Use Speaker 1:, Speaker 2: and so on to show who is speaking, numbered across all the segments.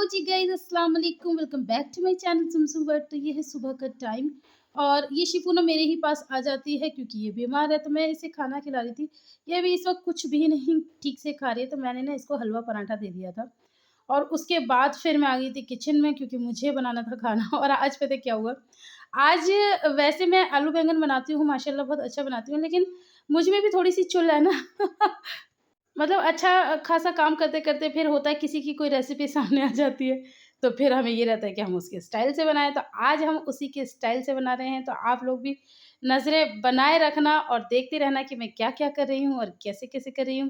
Speaker 1: जी guys, अस्सलाम वालेकुम। Welcome back to my channel Sumsum world. तो ये है सुबह का टाइम और ये शिफू ना मेरे ही पास आ जाती है क्योंकि ये बीमार है। तो मैं इसे खाना खिला रही थी। ये भी इस वक्त कुछ भी नहीं ठीक से खा रही है, तो मैंने ना इसको हलवा पराठा दे दिया था। और उसके बाद फिर मैं आ गई थी किचन में क्योंकि मुझे बनाना था खाना। और आज पता है क्या हुआ? आज वैसे मैं आलू बैंगन बनाती हूँ, माशाल्लाह बहुत अच्छा बनाती हूँ, लेकिन मुझ में भी थोड़ी-सी चुल है ना। मतलब अच्छा खासा काम करते-करते फिर होता है किसी की कोई रेसिपी सामने आ जाती है, तो फिर हमें ये रहता है कि हम उसके स्टाइल से बनाएँ। तो आज हम उसी के स्टाइल से बना रहे हैं, तो आप लोग भी नज़रें बनाए रखना और देखते रहना कि मैं क्या-क्या कर रही हूँ और कैसे-कैसे कर रही हूँ।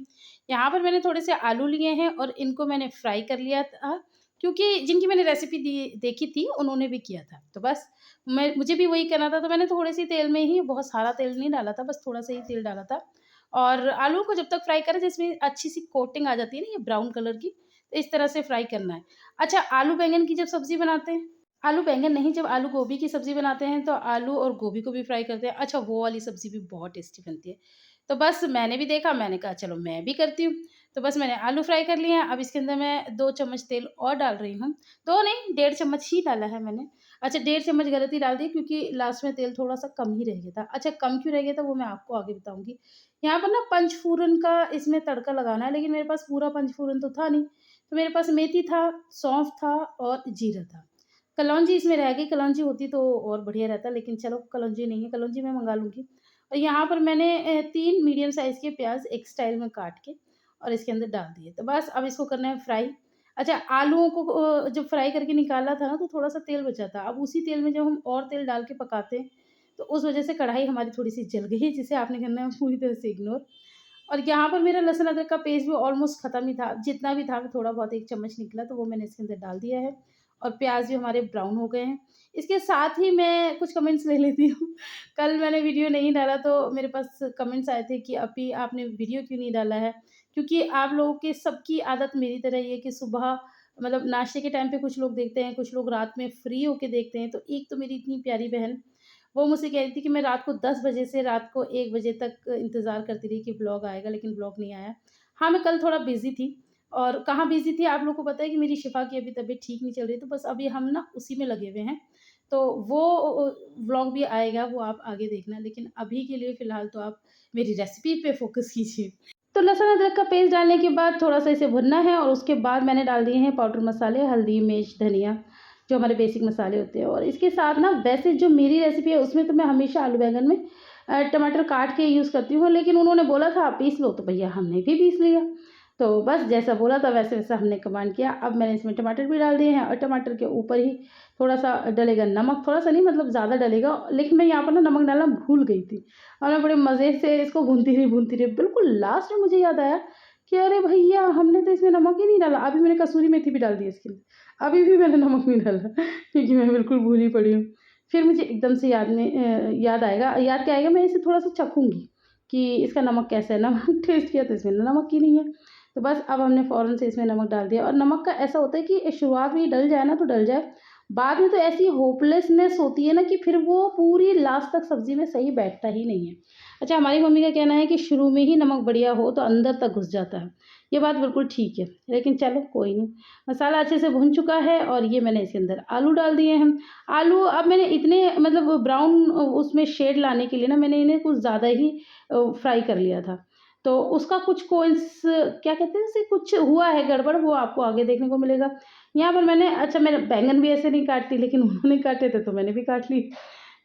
Speaker 1: यहाँ पर मैंने थोड़े से आलू लिए हैं और इनको मैंने फ्राई कर लिया था, क्योंकि जिनकी मैंने रेसिपी देखी थी, उन्होंने भी किया था। तो बस मुझे भी वही करना था, तो मैंने थोड़े-से तेल में ही, बहुत सारा तेल नहीं डाला था, बस थोड़ा-सा ही तेल डाला था। और आलू को जब तक फ्राई करें जिसमें अच्छी-सी कोटिंग आ जाती है ना ये ब्राउन कलर की, तो इस तरह से फ्राई करना है। अच्छा, आलू बैंगन की जब सब्ज़ी बनाते हैं, आलू बैंगन नहीं, जब आलू गोभी की सब्ज़ी बनाते हैं तो आलू और गोभी को भी फ्राई करते हैं। अच्छा, वो वाली सब्ज़ी भी बहुत टेस्टी बनती है। तो बस मैंने भी देखा, मैंने कहा चलो मैं भी करती हूँ। तो बस मैंने आलू फ्राई कर लिए हैं, अब इसके अंदर मैं 2 चम्मच तेल और डाल रही हूँ। 2 नहीं, 1.5 चम्मच ही डाला है मैंने। अच्छा, 1.5 चम्मच गलत ही डाल दी क्योंकि लास्ट में तेल थोड़ा-सा कम ही रह गया था। अच्छा, कम क्यों रह गया था वो मैं आपको आगे बताऊँगी। यहाँ पर ना पंचफूरन का इसमें तड़का लगाना है, लेकिन मेरे पास पूरा पंचफूरन तो था नहीं, तो मेरे पास मेथी था, सौंफ था और जीरा था। कलौंजी इसमें रह गई, कलौंजी होती तो और बढ़िया रहता, लेकिन चलो कलौंजी नहीं है, कलौंजी मैं मँगा लूँगी। और यहाँ पर मैंने 3 मीडियम साइज़ के प्याज़ एक स्टाइल में काट के और इसके अंदर डाल दिए। तो बस अब इसको करना है फ्राई। अच्छा, आलूओं को जब फ्राई करके निकाला था ना, तो थोड़ा-सा तेल बचा था। अब उसी तेल में जब हम और तेल डाल के पकाते हैं, तो उस वज़ह से कढ़ाई हमारी थोड़ी-सी जल गई, जिसे आपने करना है पूरी तरह से इग्नोर। और यहाँ पर मेरा लहसुन अदरक का पेस्ट भी ऑलमोस्ट ख़त्म ही था, जितना भी था थोड़ा बहुत 1 चम्मच निकला, तो वो मैंने इसके अंदर डाल दिया है और प्याज़ भी हमारे ब्राउन हो गए हैं। इसके साथ ही मैं कुछ कमेंट्स ले लेती हूँ। कल मैंने वीडियो नहीं डाला तो मेरे पास कमेंट्स आए थे कि अभी आपने वीडियो क्यों नहीं डाला है? क्योंकि आप लोगों की सबकी आदत मेरी तरह ही है कि सुबह मतलब नाश्ते के टाइम पे कुछ लोग देखते हैं, कुछ लोग रात में फ्री होके देखते हैं। तो एक तो मेरी इतनी प्यारी बहन, वो मुझसे कह रही थी कि मैं रात को 10 बजे से रात को 1 बजे तक इंतज़ार करती रही कि व्लॉग आएगा, लेकिन व्लॉग नहीं आया। हाँ, मैं कल थोड़ा बिज़ी थी और कहाँ बिज़ी थी आप लोगों को पता है कि मेरी शिफ़ा की अभी तबीयत ठीक नहीं चल रही, तो बस अभी हम ना उसी में लगे हुए हैं। तो वो व्लॉग भी आएगा, वो आप आगे देखना, लेकिन अभी के लिए फ़िलहाल तो आप मेरी रेसिपी पे फ़ोकस कीजिए। तो लहसुन अदरक का पेस्ट डालने के बाद थोड़ा-सा इसे भुनना है और उसके बाद मैंने डाल दिए हैं पाउडर मसाले, हल्दी, मिर्च, धनिया, जो हमारे बेसिक मसाले होते हैं। और इसके साथ ना वैसे जो मेरी रेसिपी है उसमें तो मैं हमेशा आलू बैंगन में टमाटर काट के यूज़ करती हूँ, लेकिन उन्होंने बोला था आप पीस लो, तो भैया हमने भी पीस लिया। तो बस जैसा बोला था वैसे-वैसा हमने कमांड किया। अब मैंने इसमें टमाटर भी डाल दिए हैं और टमाटर के ऊपर ही थोड़ा-सा डलेगा नमक, थोड़ा-सा नहीं मतलब ज़्यादा डलेगा, लेकिन मैं यहाँ पर ना नमक डालना भूल गई थी और मैं बड़े मज़े से इसको भूनती रही। बिल्कुल लास्ट में मुझे याद आया कि अरे भैया हमने तो इसमें नमक ही नहीं डाला। अभी मैंने कसूरी मेथी भी डाल दी इसके अंदर। अभी भी मैंने नमक नहीं डाला क्योंकि मैं बिल्कुल भूली पड़ी हूँ। फिर मुझे एकदम से याद आएगा, याद क्या आएगा, मैं इसे थोड़ा-सा चखूँगी कि इसका नमक कैसा है। नमक टेस्ट किया तो इसमें नमक ही नहीं है। तो बस अब हमने फ़ौरन से इसमें नमक डाल दिया और नमक का ऐसा होता है कि शुरुआत में ही डल जाए ना तो डल जाए। बाद में तो ऐसी होपलेसनेस होती है ना कि फिर वो पूरी लास्ट तक सब्ज़ी में सही बैठता ही नहीं है। अच्छा, हमारी मम्मी का कहना है कि शुरू में ही नमक बढ़िया हो तो अंदर तक घुस जाता है। ये बात बिल्कुल ठीक है, लेकिन चलो कोई नहीं। मसाला अच्छे से भुन चुका है और ये मैंने इसके अंदर आलू डाल दिए हैं। आलू अब मैंने इतने मतलब ब्राउन उसमें शेड लाने के लिए ना मैंने इन्हें कुछ ज़्यादा ही फ्राई कर लिया था। तो उसका कुछ क्या कहते हैं उसे, कुछ हुआ है गड़बड़, वो आपको आगे देखने को मिलेगा। यहाँ पर मैंने बैंगन भी ऐसे नहीं काटती, लेकिन उन्होंने काटे थे तो मैंने भी काट ली।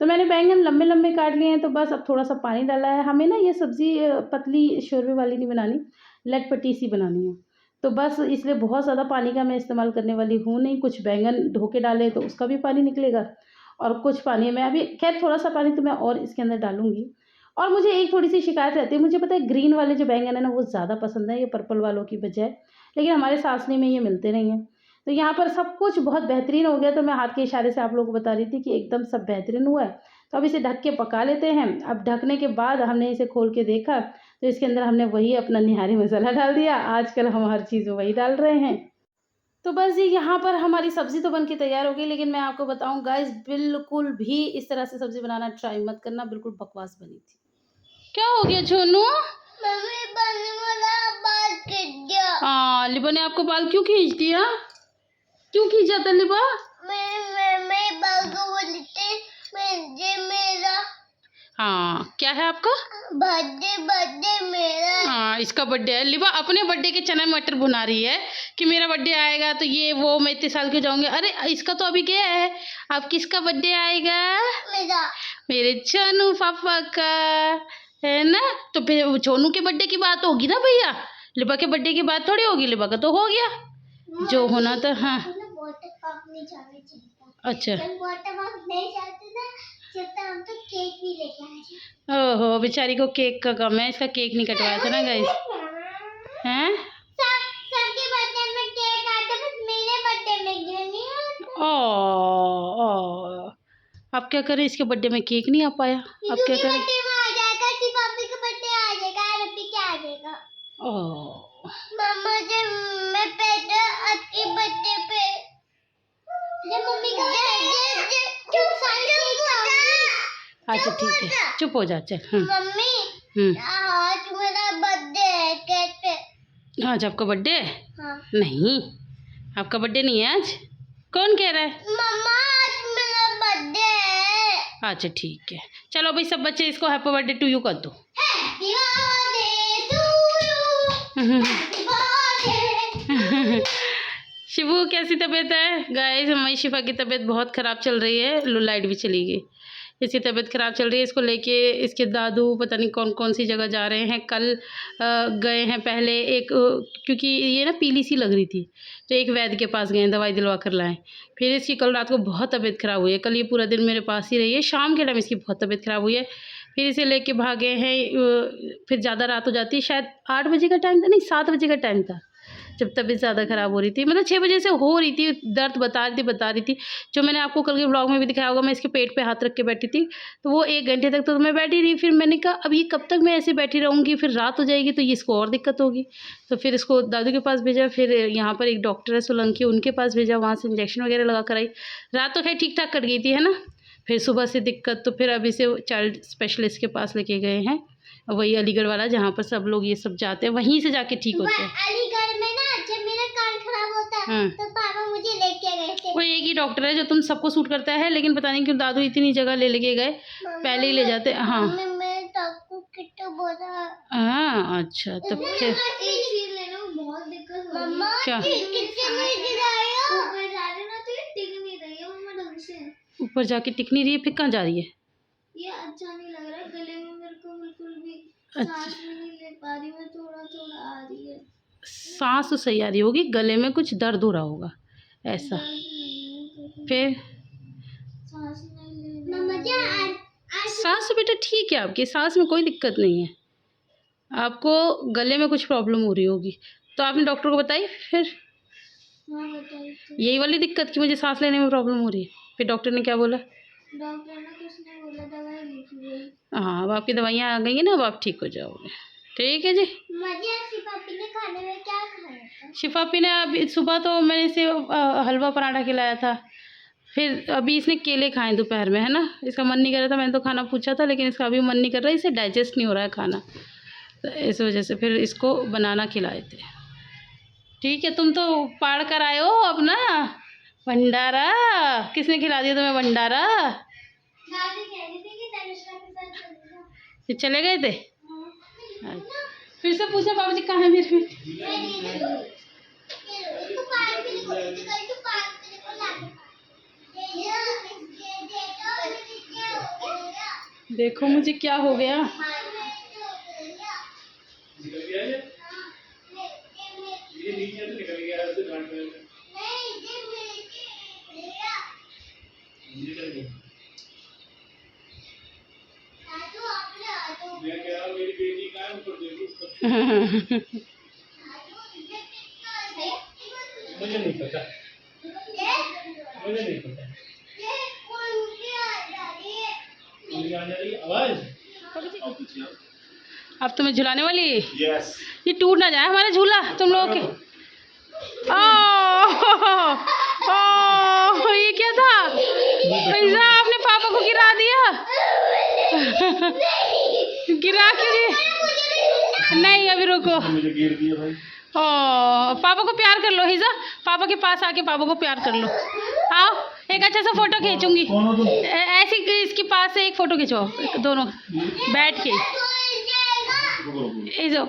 Speaker 1: तो मैंने बैंगन लंबे-लंबे काट लिए हैं, तो बस अब थोड़ा-सा पानी डाला है। हमें ना ये सब्ज़ी पतली शोरबे वाली नहीं बनानी, लटपटी सी बनानी है। तो बस इसलिए बहुत ज़्यादा पानी का मैं इस्तेमाल करने वाली हूँ नहीं। कुछ बैंगन धो के डाले तो उसका भी पानी निकलेगा और कुछ पानी मैं अभी खैर थोड़ा-सा पानी तो मैं और इसके अंदर डालूँगी। और मुझे एक थोड़ी-सी शिकायत रहती है, मुझे पता है ग्रीन वाले जो बैंगन है ना वो ज़्यादा पसंद है ये पर्पल वालों की बजाय, लेकिन हमारे सासनी में ये मिलते नहीं हैं। तो यहाँ पर सब कुछ बहुत बेहतरीन हो गया, तो मैं हाथ के इशारे से आप लोगों को बता रही थी कि एकदम सब बेहतरीन हुआ है। तो अब इसे ढक के पका लेते हैं। अब ढकने के बाद हमने इसे खोल के देखा, तो इसके अंदर हमने वही अपना निहारी मसाला डाल दिया। आजकल हम हर चीज़ में वही डाल रहे हैं। तो बस ये यहाँ पर हमारी सब्ज़ी तो बन के तैयार हो गई, लेकिन मैं आपको बताऊँ गाइस बिल्कुल भी इस तरह से सब्ज़ी बनाना ट्राई मत करना, बिल्कुल बकवास बनी थी। क्या हो गया छोनू?
Speaker 2: मम्मी बने वाला बाल खींच दिया।
Speaker 1: हाँ, लिबा ने आपको बाल क्यों खींच दिया? क्यों खींचा था लिबा? हाँ, क्या है आपका बर्थडे मेरा। हाँ, इसका बर्थडे है। लिबा अपने बर्थडे के चना मटर भुना रही है कि मेरा बर्थडे आएगा तो ये वो, मैं इतने साल की हो जाऊंगी। अरे इसका तो अभी क्या है, अब किसका बर्थडे आएगा? मेरा। मेरे चनू पापा का, है ना? तो फिर चोनू के बर्थडे की बात होगी ना भैया, लिबा के बर्थडे की बात थोड़ी होगी। लिबा का तो हो गया जो होना था। हाँ अच्छा, हम तो केक भी लेके आए। ओहो, बेचारी को केक का गम है, इसका केक नहीं कटवाया था ना गाइस। हैं? सबके बर्थडे में केक आता है, बस मेरे बर्थडे में क्यों नहीं आता? ओह, अब क्या करें, इसके बर्थडे में केक नहीं आ पाया, अब क्या करें? बर्थडे में आ जाएगा, सिर्फ पापी का बर्थडे आ जाएगा, रब्बी क्या आ जाएगा? ओह मम्मा, जब मैं पैदा आपके बर्थडे पे, जब मम्मी का अच्छा ठीक है, चुप हो जा, चल। मम्मी आज मेरा बर्थडे है, कैसे? आज आपका बर्थडे है? हाँ। नहीं, आपका बर्थडे नहीं है आज। कौन कह रहा है? मम्मा आज मेरा बर्थडे है। अच्छा ठीक है, चलो भाई सब बच्चे इसको हैप्पी बर्थडे टू यू कर दो। Happy birthday to you. Shibu कैसी तबीयत है गाइस? हमारी शिफा की तबीयत बहुत ख़राब चल रही है, लाइट भी चली गई, इसकी तबीयत ख़राब चल रही है। इसको लेके इसके दादू पता नहीं कौन कौन सी जगह जा रहे हैं। कल गए हैं पहले एक, क्योंकि ये ना पीली सी लग रही थी तो एक वैद्य के पास गए, दवाई दिलवा कर लाए। फिर इसकी कल रात को बहुत तबीयत ख़राब हुई है, कल ये पूरा दिन मेरे पास ही रही है। शाम के टाइम इसकी बहुत तबीयत ख़राब हुई है, फिर इसे लेके भागे हैं। फिर ज़्यादा रात हो जाती है, शायद 8 बजे का टाइम था, नहीं 7 बजे का टाइम था जब तबीयत ज़्यादा ख़राब हो रही थी। मतलब 6 बजे से हो रही थी, दर्द बता रही थी। जो मैंने आपको कल के व्लॉग में भी दिखाया होगा, मैं इसके पेट पे हाथ रख के बैठी थी, तो वो 1 घंटे तक तो मैं बैठी रही। फिर मैंने कहा अब ये कब तक मैं ऐसे बैठी रहूँगी, फिर रात हो जाएगी तो ये इसको और दिक्कत होगी। तो फिर इसको दादू के पास भेजा, फिर यहाँ पर एक डॉक्टर है सोलंकी, उनके पास भेजा, वहाँ से इंजेक्शन वगैरह लगा कर आई। रात तो खैर ठीक ठाक कट गई थी, है ना। फिर सुबह से दिक्कत, तो फिर अभी इसे चाइल्ड स्पेशलिस्ट के पास लेके गए हैं, वही अलीगढ़ वाला जहाँ पर सब लोग ये सब जाते हैं, वहीं से जाके ठीक होते हैं। अलीगढ़ में ना जब मेरा कान खराब होता है तो पापा मुझे लेके गए थे। वो एक ही डॉक्टर है जो तुम सबको सूट करता है, लेकिन पता नहीं क्यों दादू इतनी जगह लेके गए, पहले ही ले जाते। हाँ हाँ अच्छा, तो फिर क्या ऊपर जाके टिक नहीं रही है, फिर कहाँ जा रही है? ये अच्छा नहीं लग रहा है, गले में मेरे को बिल्कुल भी सांस भी नहीं ले पा रही मैं, थोड़ा थोड़ा आ रही है सांस। तो सही आ रही होगी, गले में कुछ दर्द हो रहा होगा ऐसा। फिर सांस तो बेटा ठीक है, आपकी सांस में कोई दिक्कत नहीं है, आपको गले में कुछ प्रॉब्लम हो रही होगी, तो आपने डॉक्टर को बताई? फिर यही वाली दिक्कत कि मुझे सांस लेने में प्रॉब्लम हो रही है। फिर डॉक्टर ने क्या बोला? डॉक्टर ने कुछ नहीं बोला, दवाई लिखी। हाँ, अब आपकी दवाइयाँ आ गई हैं ना, अब आप ठीक हो जाओगे। ठीक है जी। शिफापी ने खाने में क्या खाया? शिफापी ने अभी सुबह तो मैंने इसे हलवा पराठा खिलाया था, फिर अभी इसने केले खाए दोपहर में, है ना। इसका मन नहीं कर रहा था, मैंने तो खाना पूछा था, लेकिन इसका अभी मन नहीं कर रहा है, इसे डाइजेस्ट नहीं हो रहा है खाना, तो इस वजह से फिर इसको बनाना खिलाए थे। ठीक है, तुम तो पाड़ कर आए हो अपना भंडारा। किसने खिला दिया तुम्हें भंडारा? फिर चले गए थे? फिर से पूछा बाबू जी कहाँ है मेरे? देखो मुझे क्या हो गया। मुझे नहीं पता, मुझे नहीं पता। आवाज अब तुम्हें झुलाने वाली। यस। ये टूट ना जाए हमारा झूला तुम लोग के। ये क्या था? पैसा आपने पापा को गिरा दिया। गिरा क्यों दिया? नहीं अभी रुको, मुझे गिर दिया भाई। ओ पापा को प्यार कर लो हिजा, पापा के पास आके पापा को प्यार कर लो। आओ एक अच्छा सा फोटो खींचूंगी। ऐसी इसके पास से एक फोटो खिंचवाओ दोनों बैठ के। इधो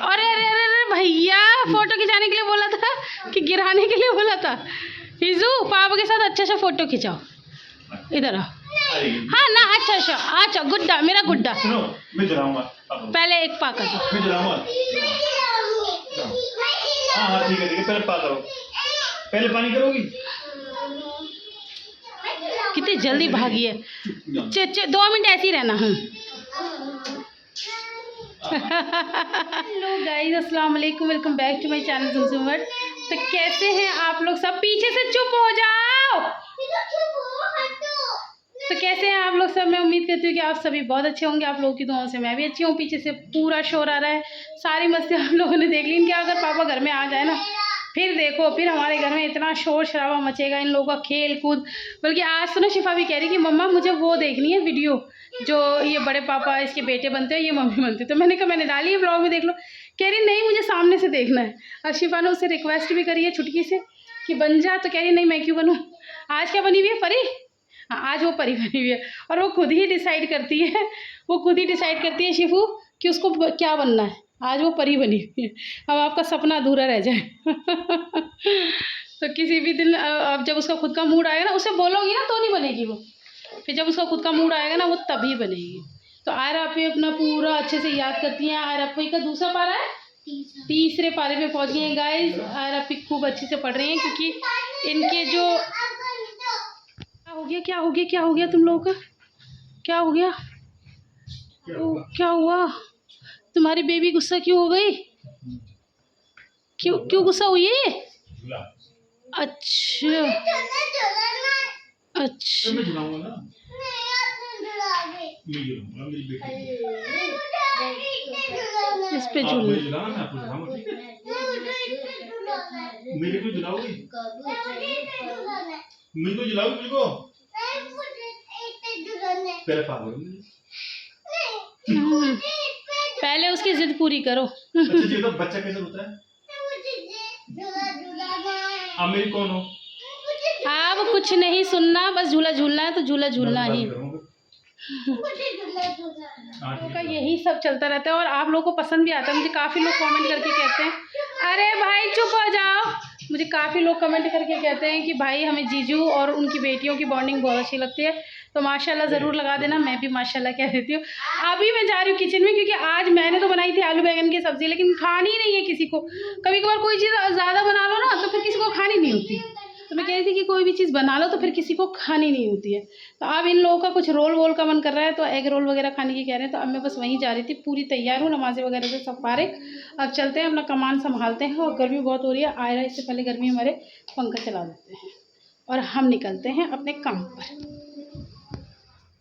Speaker 1: अरे अरे अरे अरे भैया फोटो खिंचाने के लिए बोला था कि गिराने के लिए बोला था। हिजू पापा के साथ अच्छा सा फोटो खिंचाओ। इधर आओ। हाँ ना अच्छा अच्छा अच्छा गुड्डा मेरा गुड्डा।
Speaker 2: मैं जलाऊंगा
Speaker 1: पहले एक पा कर दो।
Speaker 2: मैं जलाऊंगा। हाँ ठीक है पहले पा करो, पहले पानी करोगी।
Speaker 1: कितनी जल्दी भागी है। 2 मिनट ऐसे ही रहना। हेलो गाइस अस्सलाम वालेकुम, welcome back to my channel Sumsum world. तो कैसे हैं आप लोग सब? पीछे से चुप हो जाओ। तो कैसे हैं आप लोग सब? मैं उम्मीद करती हूँ कि आप सभी बहुत अच्छे होंगे। आप लोगों की दुआओं से मैं भी अच्छी हूँ। पीछे से पूरा शोर आ रहा है, सारी मस्ती आप लोगों ने देख ली। इनके अगर पापा घर में आ जाए ना फिर देखो, फिर हमारे घर में इतना शोर शराबा मचेगा, इन लोगों का खेल कूद। बल्कि आज तो ना शिफा भी कह रही कि मम्मा मुझे वो देखनी है वीडियो जो ये बड़े पापा इसके बेटे बनते हैं, ये मम्मी बनती है। तो मैंने कहा मैंने डाली है ब्लॉग में, देख लो। कह रही नहीं मुझे सामने से देखना है। और शिफा ने उससे रिक्वेस्ट भी करी है छुटकी से कि बन जा, तो कह रही नहीं मैं क्यों बनूँ। आज क्या बनी हुई है? परी। हाँ आज वो परी बनी हुई है और वो खुद ही डिसाइड करती है। वो खुद ही डिसाइड करती है शिफू कि उसको क्या बनना है। आज वो परी बनी हुई है। अब आपका सपना अधूरा रह जाए। तो किसी भी दिन अब जब उसका खुद का मूड आएगा ना, उसे बोलोगी ना तो नहीं बनेगी वो। फिर जब उसका खुद का मूड आएगा ना वो तभी बनेगी। तो आयर आप अपना पूरा अच्छे से याद करती हैं। आयर आप का दूसरा पारा है, तीसरे पारे पे पहुंच गए हैं गाइस। आयर आप खूब अच्छे से पढ़ रही हैं क्योंकि इनके जो क्या हो गया क्या हो गया तुम लोगों का? क्या हो गया? क्या हुआ? तुम्हारी बेबी गुस्सा क्यों हो गई? क्यों क्यों गुस्सा हुई है? अच्छा अच्छा इस पे झूलना।
Speaker 2: मेरे को जलाओगी? मेरे को जलाओगी? मेरे को पहले पा करो।
Speaker 1: पहले उसकी जिद पूरी करो।
Speaker 2: अच्छा जी तो बच्चा कैसे होता है? मेरी कौन हो?
Speaker 1: अब कुछ नहीं सुनना, बस झूला झूलना है तो झूला झूलना ही। का यही सब चलता रहता है और आप लोगों को पसंद भी आता है। मुझे काफ़ी लोग कमेंट करके कहते हैं अरे भाई चुप हो जाओ। मुझे काफ़ी लोग कमेंट करके कहते हैं कि भाई हमें जीजू और उनकी बेटियों की बॉन्डिंग बहुत अच्छी लगती है। तो माशाल्लाह ज़रूर लगा देना। मैं भी माशाल्लाह कह देती हूँ। अभी मैं जा रही हूँ किचन में क्योंकि आज मैंने तो बनाई थी आलू बैंगन की सब्ज़ी, लेकिन खानी नहीं है किसी को। कभी कभार कोई चीज़ ज़्यादा बना लो ना तो फिर किसी को खानी नहीं होती। तो मैं कह रही थी कि कोई भी चीज़ बना लो तो फिर किसी को खानी नहीं होती है। तो अब इन लोगों का कुछ रोल वोल का मन कर रहा है तो एग रोल वगैरह खाने की कह रहे हैं। तो अब मैं बस वहीं जा रही थी, पूरी तैयार हूँ नमाज़ें वगैरह से सब फारिग। अब चलते हैं अपना कमान संभालते हैं और गर्मी बहुत हो रही है। आयरा इससे पहले गर्मी हमारे पंखा चला देते हैं और हम निकलते हैं अपने काम पर।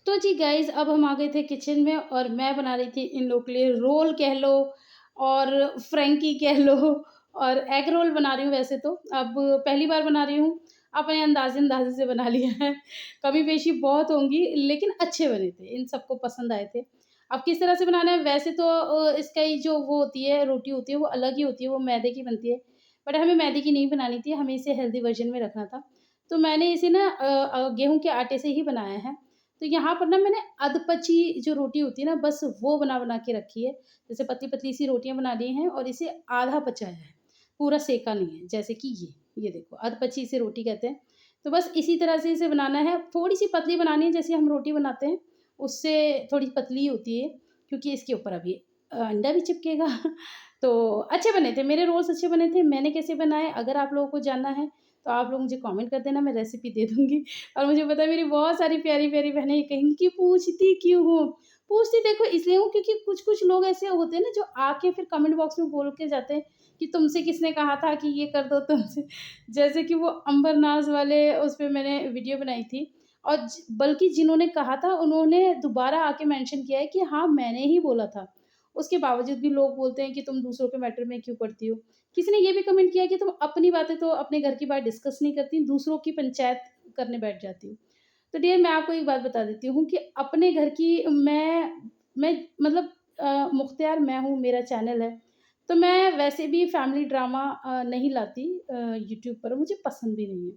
Speaker 1: तो जी गाइज़ अब हम आ गए थे किचन में और मैं बना रही थी इन लोगों के लिए रोल कह लो और फ्रेंकी कह लो और एग रोल बना रही हूँ। वैसे तो अब पहली बार बना रही हूँ, अपने अंदाज़े से बना लिया है। कमी पेशी बहुत होंगी लेकिन अच्छे बने थे, इन सबको पसंद आए थे। अब किस तरह से बनाना है? वैसे तो इसका ही जो वो होती है रोटी होती है वो अलग ही होती है, वो मैदे की बनती है। बट हमें मैदे की नहीं बनानी थी, हमें इसे हेल्दी वर्जन में रखना था। तो मैंने इसे ना गेहूँ के आटे से ही बनाया है। तो यहाँ पर ना मैंने अधपची जो रोटी होती है ना बस वो बना के रखी है। जैसे पतली-पतली सी रोटियाँ बना ली हैं और इसे आधा पचाया है, पूरा सेका नहीं है। जैसे कि ये देखो अधपची इसे रोटी कहते हैं। तो बस इसी तरह से इसे बनाना है। थोड़ी-सी पतली बनानी है जैसे हम रोटी बनाते हैं, उससे थोड़ी पतली होती है क्योंकि इसके ऊपर अभी अंडा भी चिपकेगा। तो अच्छे बने थे, मेरे रोल्स अच्छे बने थे। मैंने कैसे बनाए अगर आप लोगों को जानना है तो आप लोग मुझे कमेंट कर देना, मैं रेसिपी दे दूँगी। और मुझे पता है मेरी बहुत सारी प्यारी-प्यारी बहनें ये कहेंगी कि पूछती क्यों हो? पूछती देखो इसलिए हूँ क्योंकि कुछ-कुछ लोग ऐसे होते हैं ना जो आके फिर कमेंट बॉक्स में बोल के जाते हैं कि तुमसे किसने कहा था कि ये कर दो तुमसे। जैसे कि वो अंबर नाज़ वाले उस पे मैंने वीडियो बनाई थी और बल्कि जिन्होंने कहा था उन्होंने दोबारा आके मेंशन किया है कि हाँ, मैंने ही बोला था। उसके बावजूद भी लोग बोलते हैं कि तुम दूसरों के मैटर में क्यों पड़ती हो? किसी ने ये भी कमेंट किया कि तुम अपनी बातें तो अपने घर की बात डिस्कस नहीं करती, दूसरों की पंचायत करने बैठ जाती हो। तो डियर मैं आपको एक बात बता देती हूँ कि अपने घर की मैं मैं मतलब मुख्तियार मैं हूँ, मेरा चैनल है, तो मैं वैसे भी फैमिली ड्रामा नहीं लाती यूट्यूब पर, मुझे पसंद भी नहीं है।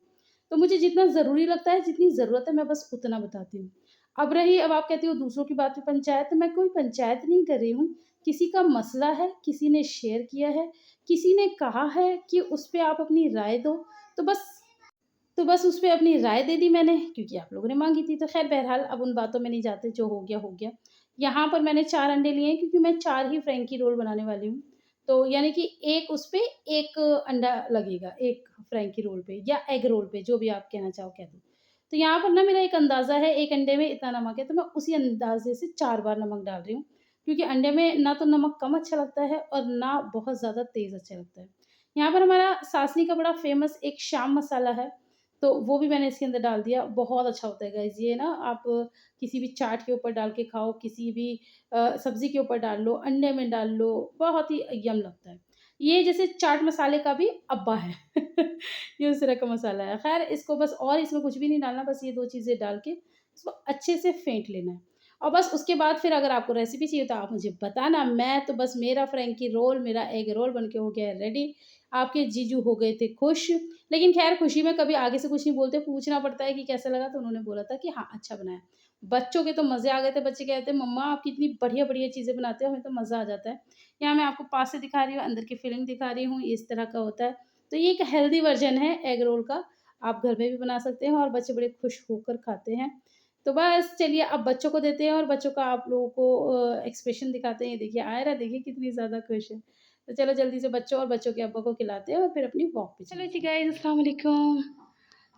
Speaker 1: तो मुझे जितना ज़रूरी लगता है, जितनी ज़रूरत है, मैं बस उतना बताती हूँ। अब आप कहती हो दूसरों की बात पे पंचायत, तो मैं कोई पंचायत नहीं कर रही हूँ। किसी का मसला है, किसी ने शेयर किया है, किसी ने कहा है कि उस पे आप अपनी राय दो, तो बस उस पे अपनी राय दे दी मैंने क्योंकि आप लोगों ने माँगी थी। तो ख़ैर बहरहाल अब उन बातों में नहीं जाते, जो हो गया, हो गया। यहाँ पर मैंने 4 अंडे लिए हैं क्योंकि मैं 4 ही फ्रैंकी रोल बनाने वाली हूँ। तो यानी कि 1 उस पे 1 अंडा लगेगा, 1 फ्रैंकी रोल पे या एग रोल पे, जो भी आप कहना चाहो कह दो। तो यहाँ पर ना मेरा एक अंदाज़ा है, 1 अंडे में इतना नमक है, तो मैं उसी अंदाज़े से 4 बार नमक डाल रही हूँ। क्योंकि अंडे में ना तो नमक कम अच्छा लगता है और ना बहुत ज़्यादा तेज़ अच्छा लगता है। यहाँ पर हमारा सासनी का बड़ा फ़ेमस एक शाम मसाला है, तो वो भी मैंने इसके अंदर डाल दिया, बहुत अच्छा होता है गाइज़ ये ना आप किसी भी चाट के ऊपर डाल के खाओ, किसी भी सब्ज़ी के ऊपर डाल लो, अंडे में डाल लो, बहुत ही यम लगता है। ये जैसे चाट मसाले का भी अब्बा है। ये उस तरह का मसाला है। ख़ैर इसको बस और इसमें कुछ भी नहीं डालना, बस ये 2 चीज़ें डाल के इसको अच्छे से फेंट लेना है। और बस उसके बाद फिर अगर आपको रेसिपी चाहिए तो आप मुझे बताना, मैं तो बस मेरा फ्रैंकी रोल, मेरा एग रोल बन के हो गया है रेडी। आपके जीजू हो गए थे खुश। लेकिन ख़ैर खुशी में कभी आगे से कुछ नहीं बोलते, पूछना पड़ता है कि कैसा लगा? तो उन्होंने बोला था कि हाँ, अच्छा बना है। बच्चों के तो मज़े आ गए थे, बच्चे कह रहे थे मम्मा आप कितनी बढ़िया-बढ़िया चीज़ें बनाते हो, हमें तो मज़ा आ जाता है। यहाँ मैं आपको पास से दिखा रही हूँ, अंदर की फीलिंग दिखा रही हूँ, इस तरह का होता है। तो ये एक हेल्दी वर्ज़न है एग रोल का, आप घर में भी बना सकते हैं और बच्चे बड़े खुश होकर खाते हैं। तो बस चलिए अब बच्चों को देते हैं और बच्चों का आप लोगों को एक्सप्रेशन दिखाते हैं। ये देखिए आयरा देखिए कितनी ज़्यादा खुश है। तो चलो जल्दी से बच्चों और बच्चों के अब्बा को खिलाते हैं और फिर अपनी वॉक पे चलो जी गाइस अस्सलाम वालेकुम।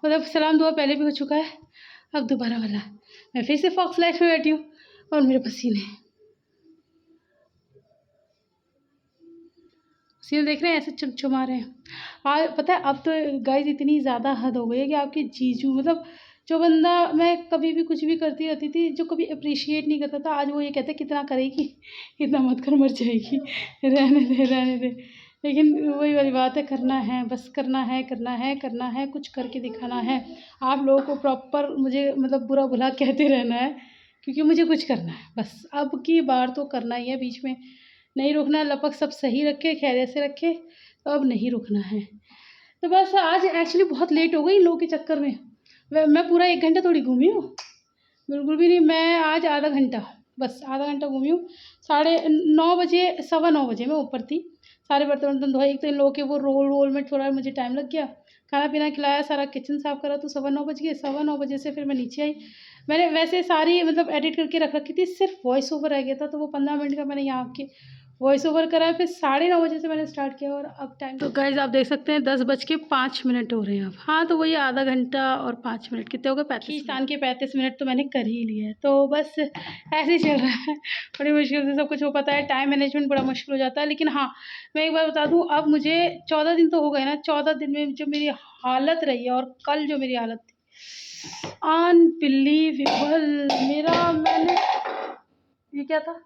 Speaker 1: मतलब सलाम दुआ पहले भी हो चुका है, अब दोबारा वाला। मैं फिर से फॉक्स लाइफ में बैठी हूँ और मेरे पसीने देख रहे हैं ऐसे चमचमा रहे हैं। पता है अब तो गाइस इतनी ज़्यादा हद हो गई है कि आपके जीजू मतलब जो बंदा मैं कभी भी कुछ भी करती रहती थी, जो कभी एप्रिशिएट नहीं करता था, आज वो ये कहता है कितना करेगी, इतना मत कर मर जाएगी, रहने दे, रहने दे। लेकिन वही वाली बात है, करना है, बस करना है, करना है, करना है, कुछ करके दिखाना है। आप लोगों को प्रॉपर मुझे मतलब बुरा-भला कहते रहना है, क्योंकि मुझे कुछ करना है, बस अब की बार तो करना ही है, बीच में नहीं रुकना, लपक सब सही रखे, खैरियत से रखे, तो अब नहीं रुकना है। तो बस आज एक्चुअली बहुत लेट हो गई इन लोगों के चक्कर में। मैं पूरा 1 घंटा थोड़ी घूमी हूँ, बिल्कुल भी नहीं। मैं आज आधा घंटा, बस आधा घंटा घूमी हूँ। साढ़े 9 बजे, सवा 9 बजे मैं ऊपर थी। सारे बर्तन-वर्तन धोए, एक तो इन लोगों के वो रोल-वोल में थोड़ा मुझे टाइम लग गया। खाना-पीना खिलाया, सारा किचन साफ़ करा तो सवा 9 बज गए। सवा 9 बजे से फिर मैं नीचे आई। मैंने वैसे सारी मतलब एडिट करके रख रखी थी, सिर्फ़ वॉइस ओवर रह गया था, तो वो 15 मिनट का मैंने यहाँ आके वॉइस ओवर करा, फिर साढ़े 9 बजे से मैंने स्टार्ट किया और अब टाइम तो गाइज़ आप देख सकते हैं 10 बज के 5 मिनट हो रहे हैं अब। हाँ, तो वही आधा घंटा और 5 मिनट कितने हो गए 35 खींच-तान के 35 मिनट तो मैंने कर ही लिए हैं। तो बस ऐसे ही चल रहा है, बड़ी मुश्किल से सब कुछ हो पाता है, टाइम मैनेजमेंट बड़ा मुश्किल हो जाता है। लेकिन हाँ, मैं एक बात बता दूँ, अब मुझे 14 दिन तो हो गए ना, 14 दिन में जो मेरी हालत रही है और कल जो मेरी हालत थी, अनबिलीवेबल मेरा मैंने ये क्या था?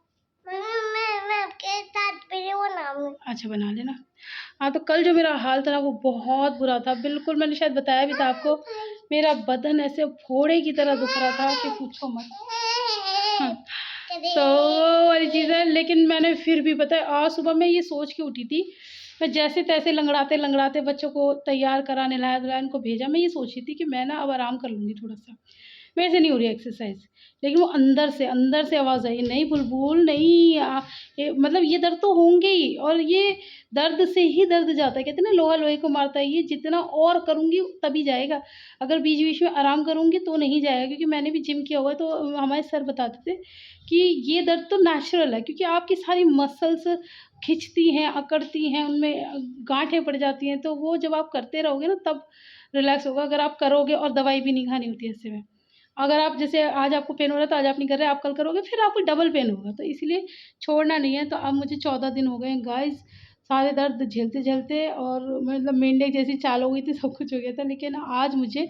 Speaker 1: मैं आपके साथ वीडियो बनाऊँगी। अच्छा बना लेना। हाँ, तो कल जो मेरा हाल था ना वो बहुत बुरा था। बिल्कुल मैंने शायद बताया भी था आपको, मेरा बदन ऐसे फोड़े की तरह दुख रहा था कि पूछो मत। हाँ, तो वो वाली चीज़ है। लेकिन मैंने फिर भी पता है आज सुबह मैं ये सोच के उठी थी, मैं जैसे-तैसे लँगड़ाते-लँगड़ाते बच्चों को तैयार करा, नहलाया-धुलाया, इनको भेजा। मैं ये सोची थी कि मैं ना अब आराम कर लूँगी थोड़ा-सा। मेरे से नहीं हो रही एक्सरसाइज़। लेकिन वो अंदर से आवाज़ आई, नहीं बुलबुल नहीं ये मतलब ये दर्द तो होंगे ही और ये दर्द से ही दर्द जाता है। कहते हैं ना लोहा लोहे को मारता है, ये जितना और करूँगी तभी जाएगा। अगर बीच-बीच में आराम करूँगी तो नहीं जाएगा, क्योंकि मैंने भी जिम किया हुआ है, तो हमारे सर बताते थे कि ये दर्द तो नेचुरल है, क्योंकि आपकी सारी मसल्स खिंचती हैं, अकड़ती हैं, उनमें गाँठें पड़ जाती हैं, तो वो जब आप करते रहोगे ना तब रिलैक्स होगा। अगर आप करोगे और दवाई भी नहीं खानी होती है ऐसे में। अगर आप जैसे आज आपको पेन हो रहा है तो आज आप नहीं कर रहे, आप कल करोगे फिर आपको डबल पेन होगा, तो इसलिए छोड़ना नहीं है। तो अब मुझे 14 दिन हो गए हैं गाइज़, सारे दर्द झेलते-झेलते और मतलब मेंढक जैसी चाल हो गई थी, सब कुछ हो गया था। लेकिन आज मुझे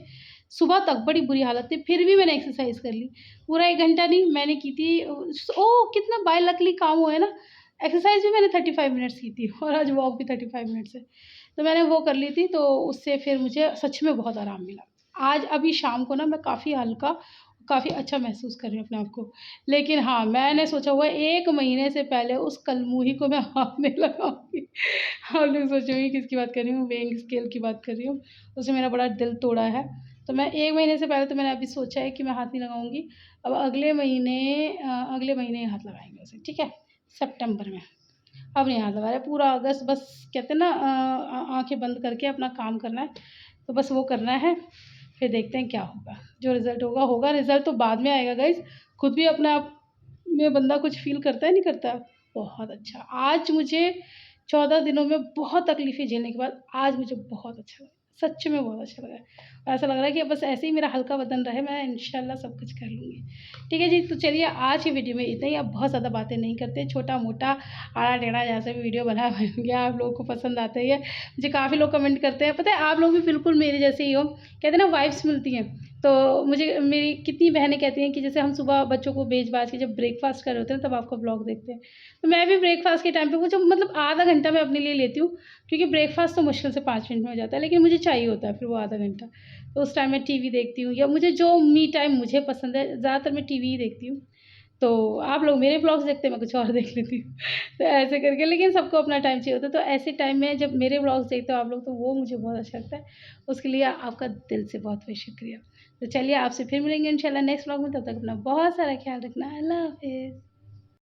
Speaker 1: सुबह तक बड़ी बुरी हालत थी, फिर भी मैंने एक्सरसाइज़ कर ली। पूरा 1 घंटा नहीं मैंने की थी। ओह! कितना बाय लकली काम हुआ है ना, एक्सरसाइज़ भी मैंने 35 मिनट्स की थी और आज वॉक भी 35 मिनट्स है। तो मैंने वो कर ली थी, तो उससे फिर मुझे सच में बहुत आराम मिला। आज अभी शाम को ना मैं काफ़ी हल्का, काफ़ी अच्छा महसूस कर रही हूँ अपने आप को। लेकिन हाँ, मैंने सोचा हुआ है 1 महीने से पहले उस कलमुही को मैं हाथ नहीं लगाऊँगी। आप लोग सोचेंगे किसकी बात कर रही हूँ, वेइंग स्केल की बात कर रही हूँ। उसने मेरा बड़ा दिल तोड़ा है। तो मैं 1 महीने से पहले तो मैंने अभी सोचा है कि मैं हाथ नहीं लगाऊँगी। अब अगले महीने हाथ लगाएँगे उसे, ठीक है? सितंबर में। अब नहीं हाथ लगा रहे, पूरा अगस्त बस कहते हैं ना आँखें बंद करके अपना काम करना है, तो बस वो करना है, फिर देखते हैं क्या होगा। जो रिज़ल्ट होगा, होगा, रिज़ल्ट तो बाद में आएगा गाइज़। खुद भी अपने आप में बंदा कुछ फ़ील करता है, नहीं करता? बहुत अच्छा। आज मुझे 14 दिनों में बहुत तकलीफ़ें झेलने के बाद आज मुझे बहुत अच्छा लगा। सच में बहुत अच्छा लगा है। और ऐसा लग रहा है कि बस ऐसे ही मेरा हल्का बदन रहे, मैं इंशाल्लाह सब कुछ कर लूँगी। ठीक है जी, तो चलिए आज की वीडियो में इतना ही। अब बहुत ज़्यादा बातें नहीं करते, छोटा-मोटा, आड़ा-टेढ़ा जैसा भी वीडियो बना बन गया, आप लोगों को पसंद आता ही है। मुझे काफ़ी लोग कमेंट करते हैं, पता है आप लोग भी बिल्कुल मेरे जैसे ही हो। कहते हैं ना वाइब्स मिलती हैं, तो मुझे मेरी कितनी बहनें कहती हैं कि जैसे हम सुबह बच्चों को भेज-भाज के जब ब्रेकफ़ास्ट कर रहे होते हैं, तब आपका ब्लॉग देखते हैं। तो मैं भी ब्रेकफ़ास्ट के टाइम पे मुझे मतलब आधा घंटा मैं अपने लिए लेती हूँ, क्योंकि ब्रेकफ़ास्ट तो मुश्किल से 5 मिनट में हो जाता है, लेकिन मुझे चाहिए होता है फिर वो आधा घंटा। तो उस टाइम मैं टीवी देखती हूँ या मुझे जो मी टाइम मुझे पसंद है, ज़्यादातर मैं टीवी ही देखती हूँ। तो आप लोग मेरे ब्लॉग्स देखते हैं, मैं कुछ और देख लेती हूँ। तो ऐसे करके, लेकिन सबको अपना टाइम चाहिए होता है, तो ऐसे टाइम में जब मेरे ब्लॉग्स देखते हो आप लोग, तो वो मुझे बहुत अच्छा लगता है। उसके लिए आपका दिल से बहुत-बहुत शुक्रिया। तो चलिए आपसे फिर मिलेंगे इंशाल्लाह नेक्स्ट व्लॉग में, तब तक अपना बहुत सारा ख़्याल रखना। अल्लाह हाफ़िज़।